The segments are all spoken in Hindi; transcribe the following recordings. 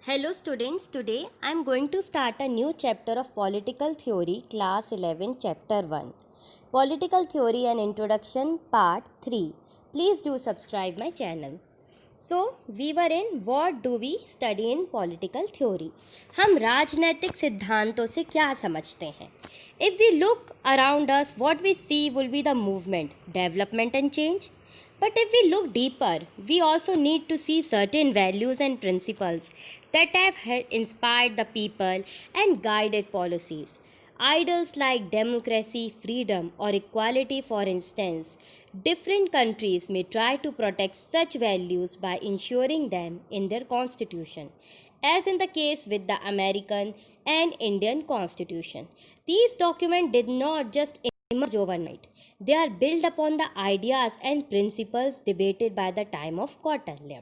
Hello students, today I am going to start a new chapter of Political Theory, Class 11, Chapter 1. Political Theory and Introduction, Part 3. Please do subscribe my channel. So, we were in what do we study in political theory? हम राजनैतिक सिद्धांतों से क्या समझते हैं? If we look around us, what we see will be the movement, development and change. But if we look deeper, we also need to see certain values and principles that have inspired the people and guided policies. Ideals like democracy, freedom, or equality, for instance, different countries may try to protect such values by ensuring them in their constitution, as in the case with the American and Indian constitution. These documents did not just emerge overnight. They are built upon the ideas and principles debated by the time of Kautilya.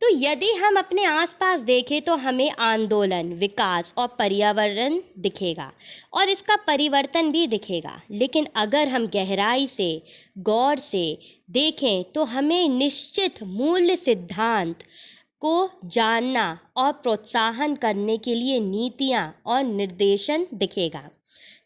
तो यदि हम अपने आसपास देखें तो हमें आंदोलन, विकास और पर्यावरण दिखेगा और इसका परिवर्तन भी दिखेगा। लेकिन अगर हम गहराई से, गौर से देखें तो हमें निश्चित मूल्य सिद्धांत को जानना और प्रोत्साहन करने के लिए नीतियाँ और निर्देशन दिखेगा।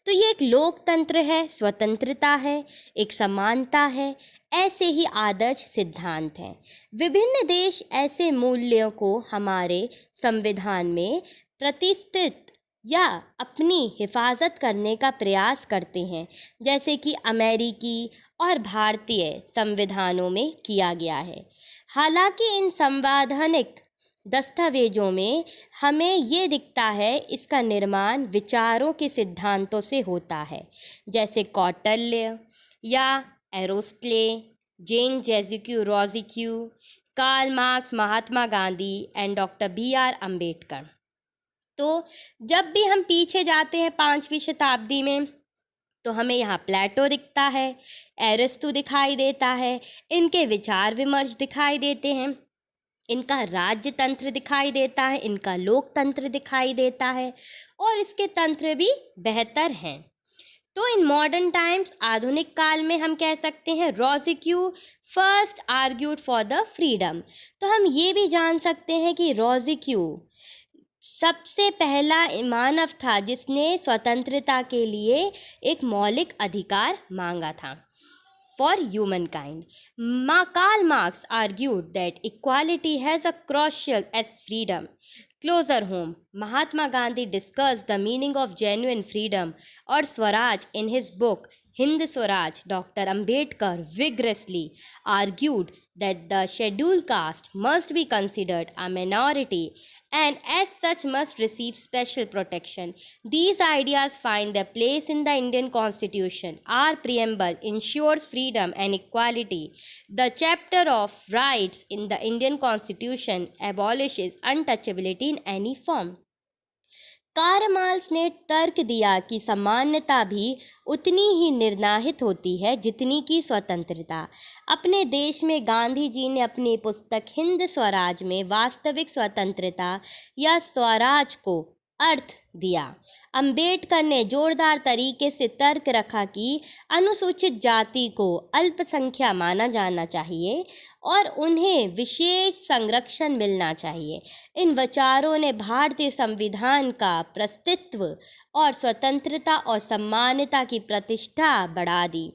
तो ये एक लोकतंत्र है, स्वतंत्रता है, एक समानता है, ऐसे ही आदर्श सिद्धांत हैं। विभिन्न देश ऐसे मूल्यों को हमारे संविधान में प्रतिष्ठित या अपनी हिफाजत करने का प्रयास करते हैं, जैसे कि अमेरिकी और भारतीय संविधानों में किया गया है। हालांकि इन संवैधानिक दस्तावेजों में हमें ये दिखता है इसका निर्माण विचारों के सिद्धांतों से होता है, जैसे कौटिल्य या Aristotle, Jean Jacques Rousseau, Karl Marx, Mahatma Gandhi and doctor B.R. Ambedkar. तो जब भी हम पीछे जाते हैं 5वीं शताब्दी में तो हमें यहाँ प्लेटो दिखता है, एरिस्टो दिखाई देता है, इनके विचार विमर्श दिखाई देते हैं, इनका राज्य तंत्र दिखाई देता है, इनका लोकतंत्र दिखाई देता है और इसके तंत्र भी बेहतर हैं। तो इन मॉडर्न टाइम्स, आधुनिक काल में हम कह सकते हैं Rousseau first argued for the freedom. तो हम ये भी जान सकते हैं कि रोजिक्यू सबसे पहला मानव था जिसने स्वतंत्रता के लिए एक मौलिक अधिकार मांगा था for humankind. Karl Marx argued that equality has a crucial as freedom. Closer home, Mahatma Gandhi discussed the meaning of genuine freedom or Swaraj in his book Hind Swaraj. Dr. Ambedkar vigorously argued that the scheduled caste must be considered a minority and as such must receive special protection. These ideas find their place in the Indian Constitution. Our preamble ensures freedom and equality. The chapter of rights in the Indian Constitution abolishes untouchability in any form. Karl Marx ने तर्क दिया कि समानता भी उतनी ही निर्नाहित होती है जितनी कि स्वतंत्रता। अपने देश में गांधी जी ने अपनी पुस्तक हिंद स्वराज में वास्तविक स्वतंत्रता या स्वराज को अर्थ दिया। अंबेडकर ने जोरदार तरीके से तर्क रखा कि अनुसूचित जाति को अल्पसंख्या माना जाना चाहिए और उन्हें विशेष संरक्षण मिलना चाहिए। इन विचारों ने भारतीय संविधान का प्रस्तित्व और स्वतंत्रता और समानता की प्रतिष्ठा बढ़ा दी।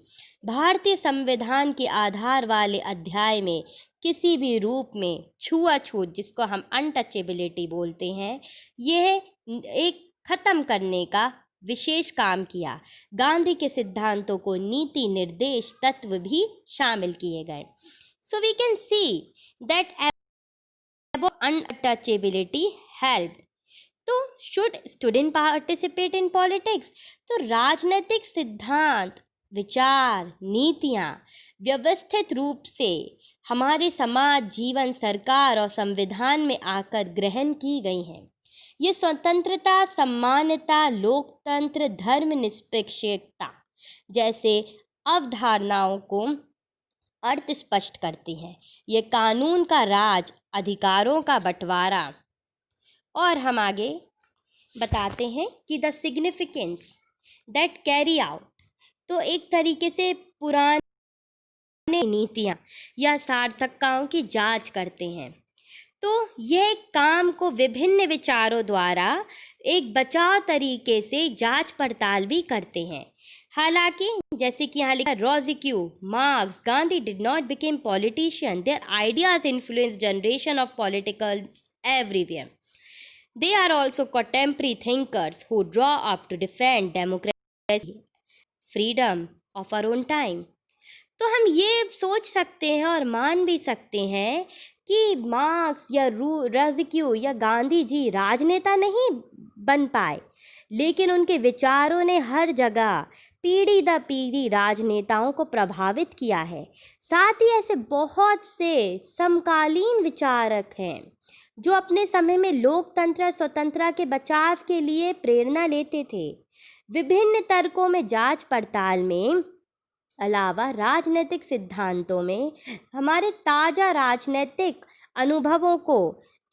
भारतीय संविधान के आधार वाले अध्याय में किसी भी रूप में छुआछूत, जिसको हम अनटचेबिलिटी बोलते हैं, यह एक ख़त्म करने का विशेष काम किया। गांधी के सिद्धांतों को नीति निर्देश तत्व भी शामिल किए गए। So we can see that untouchability helped. तो should student participate in politics? तो राजनीतिक सिद्धांत, विचार, नीतियाँ व्यवस्थित रूप से हमारे समाज, जीवन, सरकार और संविधान में आकर ग्रहण की गई हैं। ये स्वतंत्रता, समानता, लोकतंत्र, धर्मनिरपेक्षता जैसे अवधारणाओं को अर्थ स्पष्ट करती हैं। ये कानून का राज, अधिकारों का बंटवारा। और हम आगे बताते हैं कि the significance that carry out. तो एक तरीके से पुरानी नीतियाँ या सार्थकताओं की जांच करते हैं। तो यह काम को विभिन्न विचारों द्वारा एक बचाव तरीके से जांच पड़ताल भी करते हैं। हालांकि जैसे कि यहाँ लिखा, Rousseau, Marx, Gandhi did not became politician, their ideas influence generation of politicals everywhere. They are also contemporary thinkers who draw up to defend democracy, freedom of our own time. तो हम ये सोच सकते हैं और मान भी सकते हैं कि मार्क्स या रोजिक्यू या गांधी जी राजनेता नहीं बन पाए, लेकिन उनके विचारों ने हर जगह पीढ़ी दर पीढ़ी राजनेताओं को प्रभावित किया है। साथ ही ऐसे बहुत से समकालीन विचारक हैं जो अपने समय में लोकतंत्र स्वतंत्रता के बचाव के लिए प्रेरणा लेते थे। विभिन्न तर्कों में जांच पड़ताल में अलावा राजनीतिक सिद्धांतों में हमारे ताज़ा राजनीतिक अनुभवों को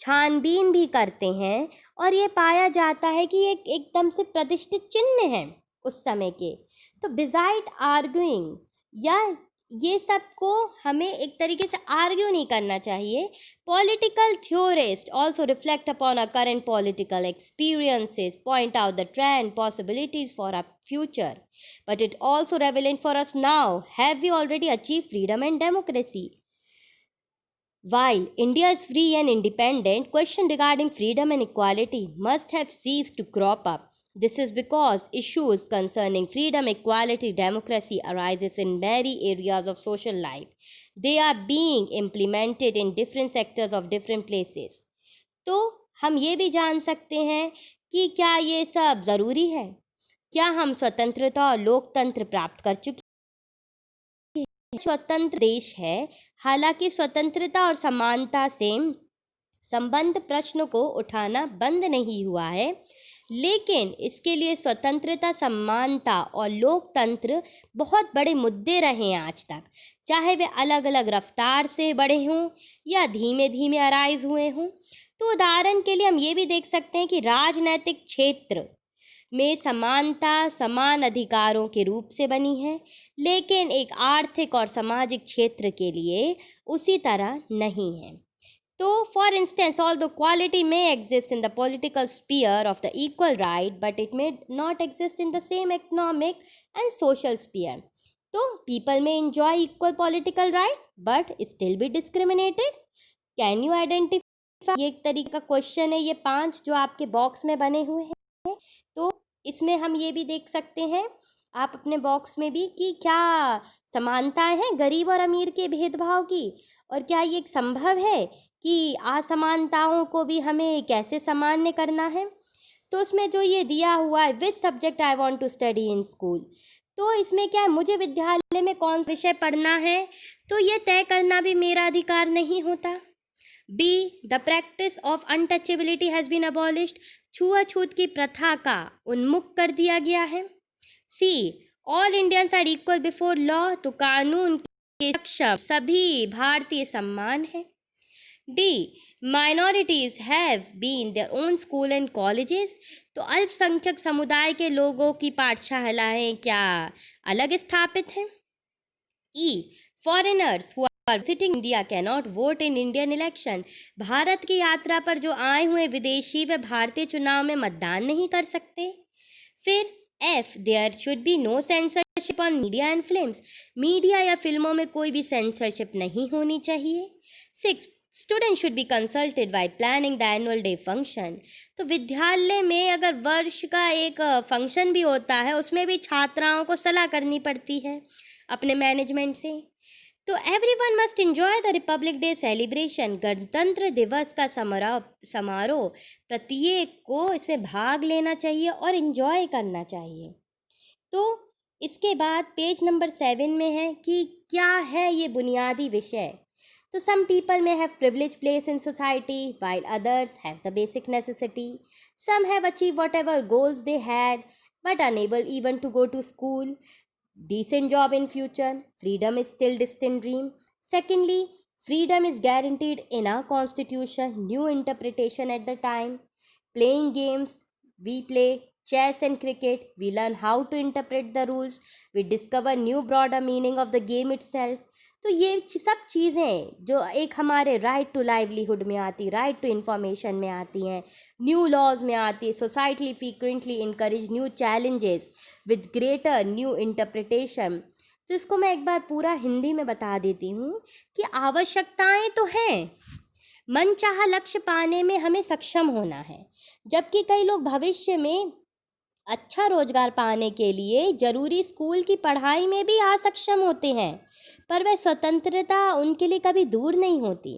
छानबीन भी करते हैं और ये पाया जाता है कि एक एकदम से प्रतिष्ठित चिन्ह हैं उस समय के। तो बिजाइड आर्ग्यूइंग, या ये सब को हमें एक तरीके से आर्ग्यू नहीं करना चाहिए। Political theorist also reflect upon a current political experiences, point out the trend, possibilities for a future, but it also relevant for us now. Have we already achieved freedom and democracy? While India is free and independent, question regarding freedom and equality must have ceased to crop up. This is because issues concerning freedom, equality, democracy arises in many areas of social life. They are being implemented in different sectors of different places. तो हम ये भी जान सकते हैं कि क्या ये सब ज़रूरी है? क्या हम स्वतंत्रता और लोकतंत्र प्राप्त कर चुके हैं? स्वतंत्र देश है, हालांकि स्वतंत्रता और समानता से संबंध प्रश्न को उठाना बंद नहीं हुआ है, लेकिन इसके लिए स्वतंत्रता, समानता और लोकतंत्र बहुत बड़े मुद्दे रहे हैं आज तक, चाहे वे अलग अलग रफ्तार से बढ़े हों या धीमे धीमे अराइज हुए हों। तो उदाहरण के लिए हम ये भी देख सकते हैं कि राजनैतिक क्षेत्र में समानता समान अधिकारों के रूप से बनी है, लेकिन एक आर्थिक और सामाजिक क्षेत्र के लिए उसी तरह नहीं है। तो for instance, although equality may exist in the political sphere of the equal right, but it may not exist in the same economic and social sphere. तो people may enjoy equal political right but still be discriminated. Can you identify? ये एक तरीके का क्वेश्चन है, ये 5 जो आपके बॉक्स में बने हुए हैं। तो इसमें हम ये भी देख सकते हैं आप अपने बॉक्स में भी कि क्या समानताएं हैं गरीब और अमीर के भेदभाव की, और क्या ये संभव है कि असमानताओं को भी हमें कैसे सामान्य करना है। तो उसमें जो ये दिया हुआ है, which subject I want to study in school, तो इसमें क्या है, मुझे विद्यालय में कौन सा विषय पढ़ना है, तो ये तय करना भी मेरा अधिकार नहीं होता। B, the practice of untouchability has been abolished, छुआछूत की प्रथा का उन्मुख कर दिया गया है। C, all Indians are equal before law, तो कानून के सक्षम सभी भारतीय समान है। D, minorities have been their own school and colleges, तो अल्पसंख्यक समुदाय के लोगों की पाठशालाएं क्या अलग स्थापित हैं। E, foreigners who are visiting India cannot vote in Indian election, भारत की यात्रा पर जो आए हुए विदेशी वे भारतीय चुनाव में मतदान नहीं कर सकते। फिर F, there should be no censorship on media and films, media या फिल्मों में कोई भी सेंसरशिप नहीं होनी चाहिए। 6, student should be consulted while planning the annual day function, तो विद्यालय में अगर वर्ष का एक फंक्शन भी होता है उसमें भी छात्राओं को सलाह करनी पड़ती है अपने मैनेजमेंट से। तो everyone must enjoy the Republic day celebration, गणतंत्र दिवस का समारोह प्रत्येक को इसमें भाग लेना चाहिए और एंजॉय करना चाहिए। तो इसके बाद पेज नंबर 7 में है कि क्या है ये बुनियादी विषय। तो some people may have privileged place in society while others have the basic necessity. Some have achieved whatever goals they had but unable even to go to school. Decent job in future. Freedom is still distant dream. Secondly, freedom is guaranteed in our constitution. New interpretation at the time. Playing games. We play chess and cricket. We learn how to interpret the rules. We discover new broader meaning of the game itself. तो ये सब चीज़ें जो एक हमारे राइट टू लाइवलीहुड में आती, राइट टू इन्फॉर्मेशन में आती हैं, न्यू लॉज में आती है, societally frequently encourage new challenges with greater new interpretation. तो इसको मैं एक बार पूरा हिंदी में बता देती हूँ कि आवश्यकताएं तो हैं, मनचाहा लक्ष्य पाने में हमें सक्षम होना है, जबकि कई लोग भविष्य में अच्छा रोजगार पाने के लिए जरूरी स्कूल की पढ़ाई में भी असक्षम होते हैं, पर वह स्वतंत्रता उनके लिए कभी दूर नहीं होती।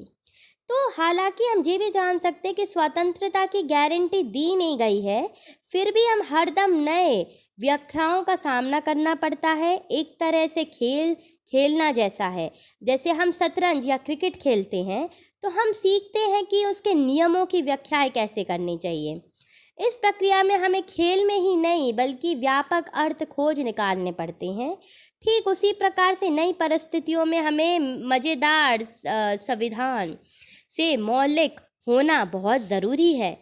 तो हालांकि हम ये भी जान सकते हैं कि स्वतंत्रता की गारंटी दी नहीं गई है, फिर भी हम हरदम नए व्याख्याओं का सामना करना पड़ता है। एक तरह से खेलना जैसा है, जैसे हम शतरंज या क्रिकेट खेलते हैं तो हम सीखते हैं कि उसके नियमों की व्याख्याएं कैसे करनी चाहिए। इस प्रक्रिया में हमें खेल में ही नहीं बल्कि व्यापक अर्थ खोज निकालने पड़ते हैं। ठीक उसी प्रकार से नई परिस्थितियों में हमें मज़ेदार संविधान से मौलिक होना बहुत ज़रूरी है।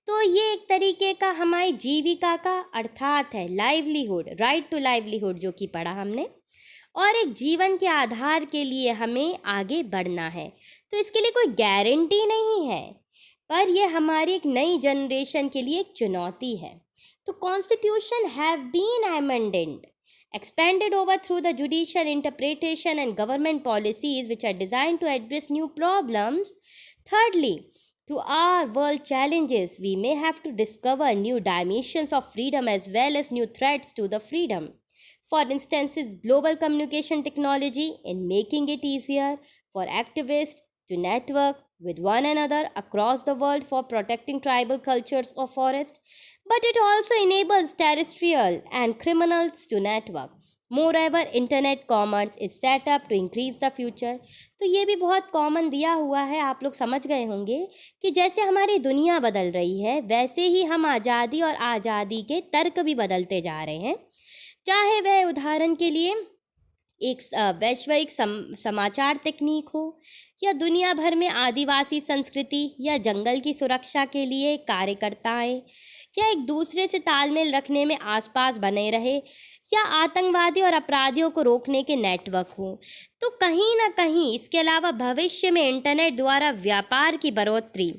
तो ये एक तरीके का हमारी जीविका का अर्थात है लाइवलीहुड, राइट टू लाइवलीहुड जो कि पढ़ा हमने, और एक जीवन के आधार के लिए हमें आगे बढ़ना है। तो इसके लिए कोई गारंटी नहीं है, पर यह हमारी एक नई जनरेशन के लिए एक चुनौती है। तो constitution have been amended, expanded over through the judicial interpretation and government policies which are designed to address new problems. Thirdly, to our world challenges, we may have to discover new dimensions of freedom as well as new threats to the freedom. For instance, is global communication technology in making it easier for activists to network with one another across the world for protecting tribal cultures or forests, but it also enables terrestrial and criminals to network. Moreover, internet commerce is set up to increase the future. तो ये भी बहुत कॉमन दिया हुआ है, आप लोग समझ गए होंगे कि जैसे हमारी दुनिया बदल रही है वैसे ही हम आज़ादी और आज़ादी के तर्क भी बदलते जा रहे हैं। चाहे वह उदाहरण के लिए एक वैश्विक समाचार तकनीक हो, या दुनिया भर में आदिवासी संस्कृति या जंगल की सुरक्षा के लिए कार्यकर्ताएं, या एक दूसरे से तालमेल रखने में आसपास बने रहे, या आतंकवादी और अपराधियों को रोकने के नेटवर्क हो। तो कहीं ना कहीं इसके अलावा भविष्य में इंटरनेट द्वारा व्यापार की बढ़ोतरी।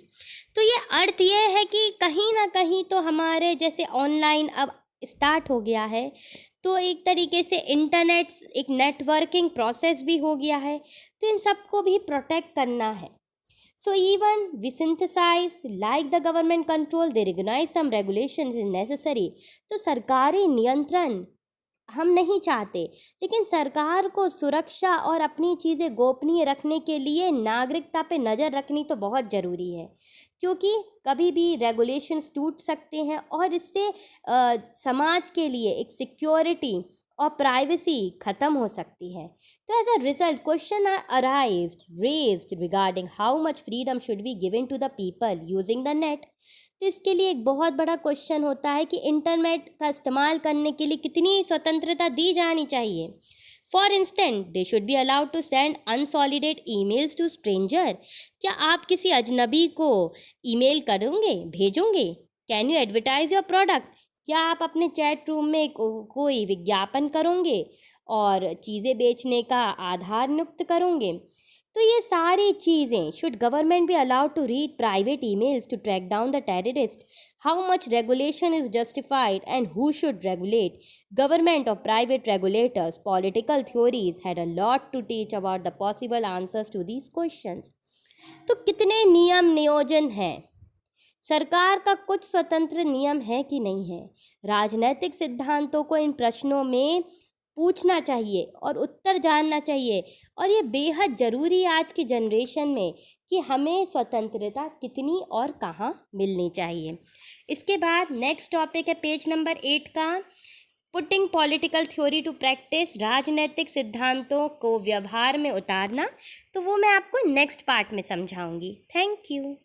तो ये अर्थ ये है कि कहीं ना कहीं तो हमारे जैसे ऑनलाइन अब स्टार्ट हो गया है, तो एक तरीके से इंटरनेट एक नेटवर्किंग प्रोसेस भी हो गया है, तो इन सबको भी प्रोटेक्ट करना है। So even we synthesize like the government control, they recognize some regulations is necessary. तो सरकारी नियंत्रण हम नहीं चाहते, लेकिन सरकार को सुरक्षा और अपनी चीज़ें गोपनीय रखने के लिए नागरिकता पे नज़र रखनी तो बहुत ज़रूरी है, क्योंकि कभी भी रेगुलेशंस टूट सकते हैं और इससे समाज के लिए एक सिक्योरिटी और प्राइवेसी ख़त्म हो सकती है। तो as a result question are raised regarding how much freedom should be given to the people using the net. तो इसके लिए एक बहुत बड़ा क्वेश्चन होता है कि इंटरनेट का इस्तेमाल करने के लिए कितनी स्वतंत्रता दी जानी चाहिए। For instant, they should be allowed to send unsolicited emails to stranger. क्या आप किसी अजनबी को ईमेल करोगे, भेजोगे? Can you advertise your product? क्या आप अपने चैट रूम में कोई विज्ञापन करोगे और चीज़ें बेचने का आधार नियुक्त करोगे? तो ये सारी चीज़ें, should government be allowed to read private emails to track down the terrorist? How much regulation is justified and who should regulate? Government और private regulators, political theories had a lot to teach about the possible answers to these questions. तो कितने नियम नियोजन हैं? सरकार का कुछ स्वतंत्र नियम है कि नहीं है? राजनैतिक सिद्धांतों को इन प्रश्नों में पूछना चाहिए और उत्तर जानना चाहिए, और ये बेहद ज़रूरी है आज की जनरेशन में कि हमें स्वतंत्रता कितनी और कहाँ मिलनी चाहिए। इसके बाद नेक्स्ट टॉपिक है पेज नंबर 8 का, putting political theory to practice, राजनैतिक सिद्धांतों को व्यवहार में उतारना। तो वो मैं आपको नेक्स्ट पार्ट में समझाऊंगी। Thank you.